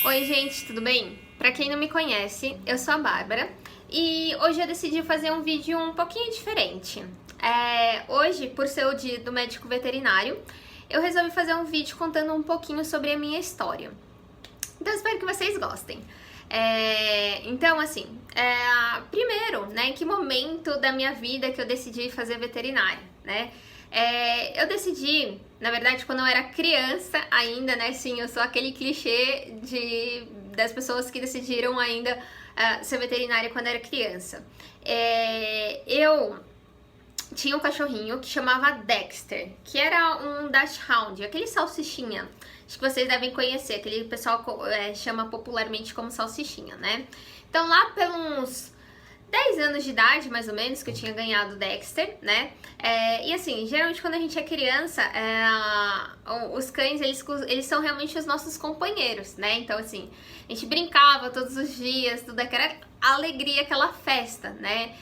Oi gente, tudo bem? Pra quem não me conhece, eu sou a Bárbara e hoje eu decidi fazer um vídeo um pouquinho diferente. Hoje, por ser o dia do médico veterinário, eu resolvi fazer um vídeo contando um pouquinho sobre a minha história. Então eu espero que vocês gostem. Primeiro, né, em que momento da minha vida que eu decidi fazer veterinário, né? Eu decidi, na verdade, quando eu era criança ainda, né? Sim, eu sou aquele clichê das pessoas que decidiram ainda ser veterinária quando era criança. Eu tinha um cachorrinho que chamava Dexter, que era um Dachshund, aquele salsichinha. Acho que vocês devem conhecer, aquele pessoal chama popularmente como salsichinha, né? Então lá pelos 10 anos de idade, mais ou menos, que eu tinha ganhado o Dexter, né? E assim, geralmente quando a gente é criança, os cães, eles são realmente os nossos companheiros, né? Então assim, a gente brincava todos os dias, tudo aquela alegria, aquela festa, né?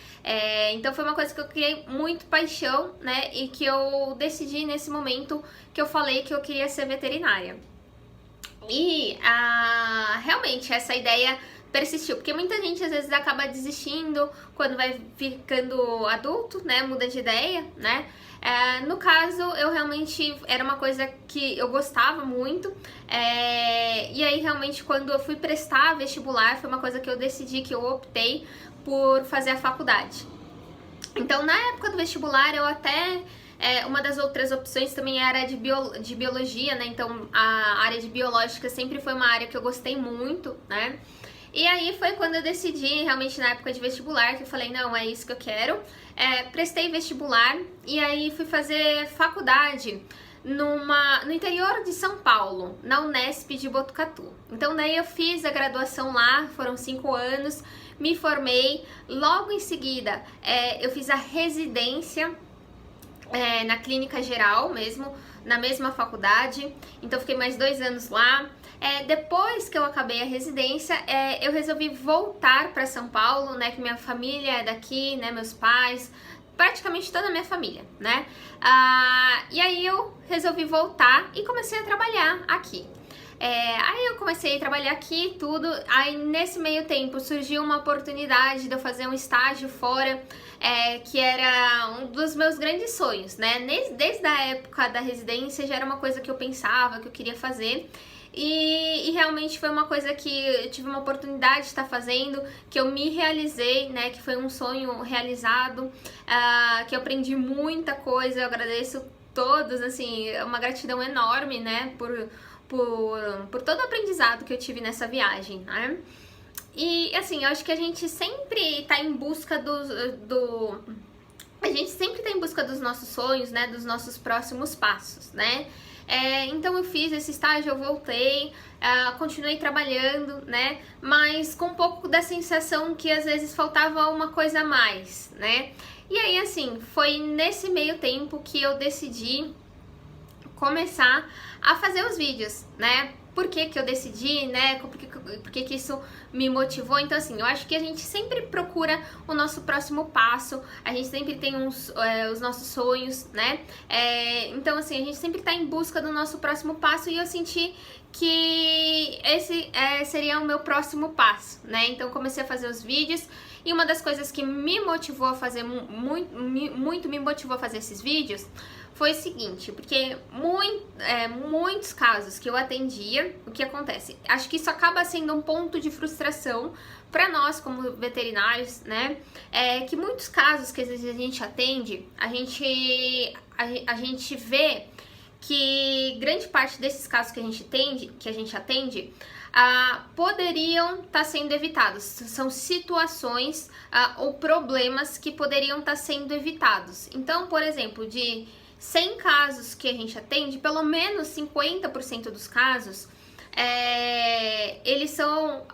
Então foi uma coisa que eu criei muito paixão, né? E que eu decidi nesse momento que eu falei que eu queria ser veterinária. E realmente essa ideia persistiu, porque muita gente às vezes acaba desistindo quando vai ficando adulto, né, muda de ideia, né. No caso, eu realmente, era uma coisa que eu gostava muito, e aí realmente quando eu fui prestar vestibular, foi uma coisa que eu decidi, que eu optei por fazer a faculdade. Então na época do vestibular eu até... uma das outras opções também era de biologia, né, então a área de biológica sempre foi uma área que eu gostei muito, né. E aí foi quando eu decidi, realmente na época de vestibular, que eu falei, não, é isso que eu quero. Prestei vestibular e aí fui fazer faculdade no interior de São Paulo, na Unesp de Botucatu. Então daí eu fiz a graduação lá, foram 5 anos, me formei. Logo em seguida eu fiz a residência na clínica geral mesmo, na mesma faculdade, então fiquei mais 2 anos lá. Depois que eu acabei a residência, eu resolvi voltar para São Paulo, né, que minha família é daqui, né, meus pais, praticamente toda a minha família, né, e aí eu resolvi voltar e comecei a trabalhar aqui. Aí eu comecei a trabalhar aqui, tudo, aí nesse meio tempo surgiu uma oportunidade de eu fazer um estágio fora, que era um dos meus grandes sonhos, né, desde a época da residência já era uma coisa que eu pensava, que eu queria fazer, e realmente foi uma coisa que eu tive uma oportunidade de estar fazendo, que eu me realizei, né, que foi um sonho realizado, que eu aprendi muita coisa, eu agradeço todos, assim, é uma gratidão enorme, né, por todo o aprendizado que eu tive nessa viagem, né? E assim, eu acho que a gente sempre tá em busca a gente sempre tá em busca dos nossos sonhos, né, dos nossos próximos passos, né? Então eu fiz esse estágio, eu voltei, continuei trabalhando, né, mas com um pouco da sensação que às vezes faltava uma coisa a mais, né? E aí assim, foi nesse meio tempo que eu decidi começar a fazer os vídeos, né? Por que que eu decidi, né? Por que isso me motivou? Então, assim, eu acho que a gente sempre procura o nosso próximo passo, a gente sempre tem os nossos sonhos, né? Então, assim, a gente sempre tá em busca do nosso próximo passo e eu senti que esse seria o meu próximo passo, né? Então, comecei a fazer os vídeos e uma das coisas que me motivou a fazer, muito me motivou a fazer esses vídeos foi o seguinte, porque muitos casos que eu atendia, o que acontece? Acho que isso acaba sendo um ponto de frustração para nós como veterinários, né? Que muitos casos que às vezes a gente atende, a gente vê que grande parte desses casos que a gente atende, poderiam estar sendo evitados. São situações ou problemas que poderiam estar sendo evitados. Então, por exemplo, de 100 casos que a gente atende, pelo menos 50% dos casos, eles são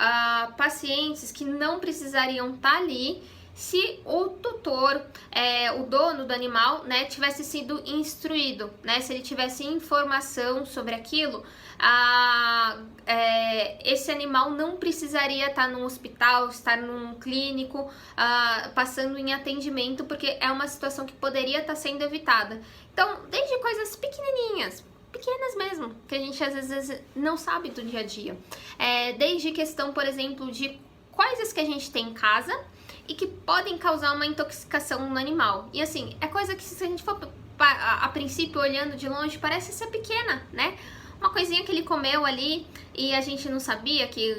pacientes que não precisariam estar ali se o tutor, o dono do animal, né, tivesse sido instruído, né, se ele tivesse informação sobre aquilo, esse animal não precisaria estar num hospital, estar num clínico, passando em atendimento, porque é uma situação que poderia estar sendo evitada. Então, desde coisas pequenininhas, pequenas mesmo, que a gente às vezes não sabe do dia a dia. Desde questão, por exemplo, de coisas que a gente tem em casa e que podem causar uma intoxicação no animal. E assim, é coisa que se a gente for a princípio olhando de longe parece ser pequena, né? Uma coisinha que ele comeu ali e a gente não sabia que,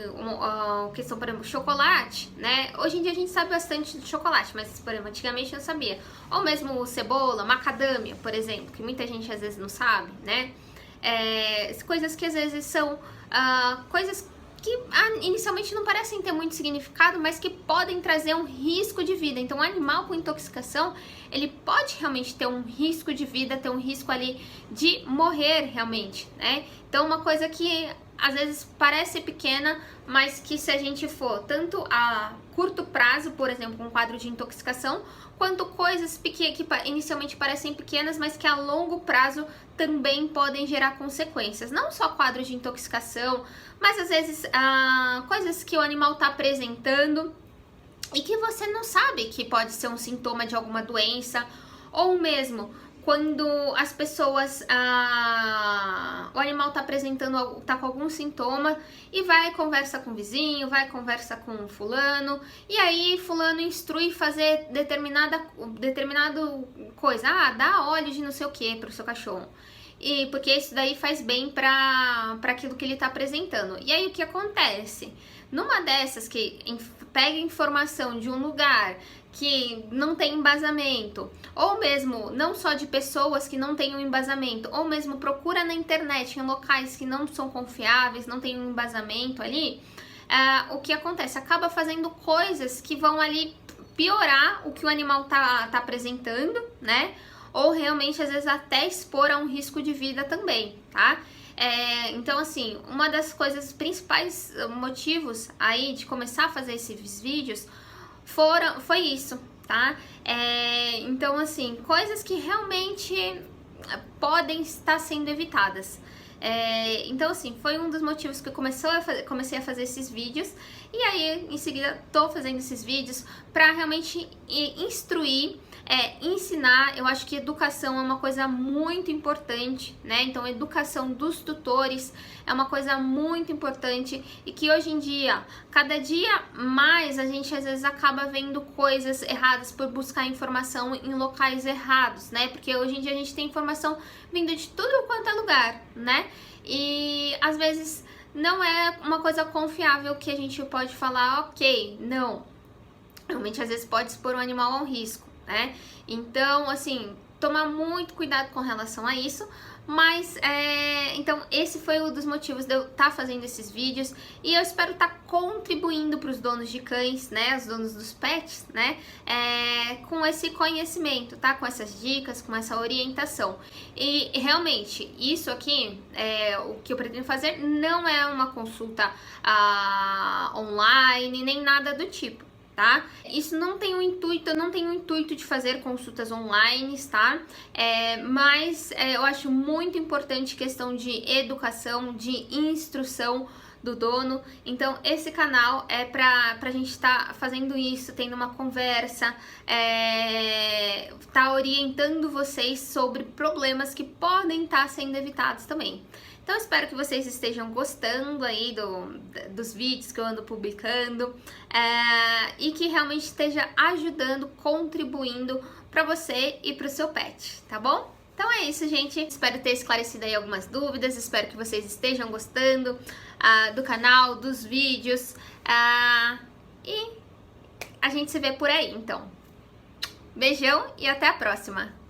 questão, por exemplo, chocolate, né? Hoje em dia a gente sabe bastante do chocolate, mas, por exemplo, antigamente não sabia. Ou mesmo cebola, macadâmia, por exemplo, que muita gente às vezes não sabe, né? Coisas que às vezes são coisas que inicialmente não parecem ter muito significado, mas que podem trazer um risco de vida. Então, o animal com intoxicação, ele pode realmente ter um risco de vida, ter um risco ali de morrer realmente, né? Então, uma coisa que às vezes parece pequena, mas que se a gente for tanto a curto prazo, por exemplo, um quadro de intoxicação, quanto coisas que inicialmente parecem pequenas, mas que a longo prazo também podem gerar consequências. Não só quadros de intoxicação, mas às vezes coisas que o animal está apresentando e que você não sabe que pode ser um sintoma de alguma doença, ou mesmo quando as pessoas, o animal está apresentando, está com algum sintoma e vai conversa com o vizinho, vai conversa com fulano, e aí fulano instrui fazer determinado coisa, dá óleo de não sei o que para o seu cachorro. E porque isso daí faz bem para aquilo que ele está apresentando. E aí o que acontece? Numa dessas que pega informação de um lugar que não tem embasamento, ou mesmo não só de pessoas que não têm um embasamento, ou mesmo procura na internet em locais que não são confiáveis, não tem um embasamento ali, o que acontece? Acaba fazendo coisas que vão ali piorar o que o animal tá apresentando, né? Ou realmente, às vezes, até expor a um risco de vida também, tá? Então, assim, uma das coisas principais motivos aí de começar a fazer esses vídeos foi isso, tá? Então, assim, coisas que realmente podem estar sendo evitadas. Então, assim, foi um dos motivos que eu comecei a fazer esses vídeos. E aí, em seguida, tô fazendo esses vídeos para realmente instruir, ensinar. Eu acho que educação é uma coisa muito importante, né? Então, a educação dos tutores é uma coisa muito importante e que hoje em dia, cada dia mais, a gente às vezes acaba vendo coisas erradas por buscar informação em locais errados, né? Porque hoje em dia a gente tem informação vindo de tudo quanto é lugar, né? E às vezes não é uma coisa confiável que a gente pode falar, ok, não. Realmente às vezes pode expor um animal a um risco, né? Então, assim, tomar muito cuidado com relação a isso. Mas, então, esse foi um dos motivos de eu estar fazendo esses vídeos. E eu espero estar contribuindo para os donos de cães, né? Os donos dos pets, né? Com esse conhecimento, tá? Com essas dicas, com essa orientação. E, realmente, isso aqui, o que eu pretendo fazer não é uma consulta online, nem nada do tipo. Tá? Isso não tem o intuito, eu não tenho o intuito de fazer consultas online, tá? Mas eu acho muito importante questão de educação, de instrução do dono. Então esse canal é pra gente estar fazendo isso, tendo uma conversa, tá orientando vocês sobre problemas que podem estar sendo evitados também. Então, espero que vocês estejam gostando aí dos vídeos que eu ando publicando e que realmente esteja ajudando, contribuindo para você e para o seu pet, tá bom? Então é isso, gente. Espero ter esclarecido aí algumas dúvidas, espero que vocês estejam gostando do canal, dos vídeos e a gente se vê por aí, então. Beijão e até a próxima!